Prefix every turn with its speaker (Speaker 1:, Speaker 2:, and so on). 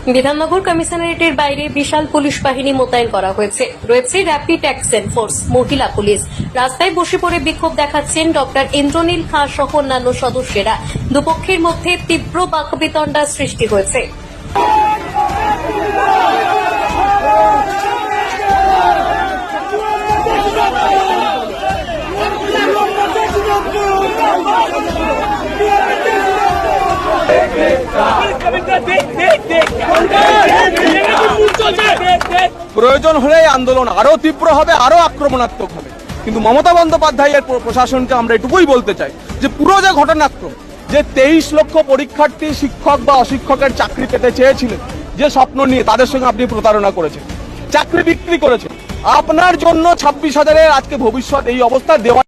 Speaker 1: বিধাননগর কমিশনারেটের বাইরে বিশাল পুলিশ বাহিনী মোতায়েন করা হয়েছে। রয়েছে র্যাপিড অ্যাকশন ফোর্স, মহিলা পুলিশ। রাস্তায় বসে পড়ে বিক্ষোভ দেখাচ্ছেন ডক্টর ইন্দ্রনীল খাঁ সহ অন্যান্য সদস্যরা। দুপক্ষের মধ্যে তীব্র বাকবিতণ্ডা সৃষ্টি হয়েছে।
Speaker 2: প্রয়োজন হলে আন্দোলন আরো তীব্র হবে, আরো আক্রমণাত্মক হবে। কিন্তু মমতা বন্দ্যোপাধ্যায়ের প্রশাসনকে আমরা এটুকুই বলতে চাই যে পুরো যে ঘটনাক্রম, যে 23 লক্ষ পরীক্ষার্থী শিক্ষক বা অশিক্ষকের চাকরি পেতে চেয়েছিলেন, যে স্বপ্ন নিয়ে তাদের সঙ্গে আপনি প্রতারণা করেছেন, চাকরি বিক্রি করেছেন। আপনার জন্য 26,000-এর আজকে ভবিষ্যৎ এই অবস্থা দেওয়া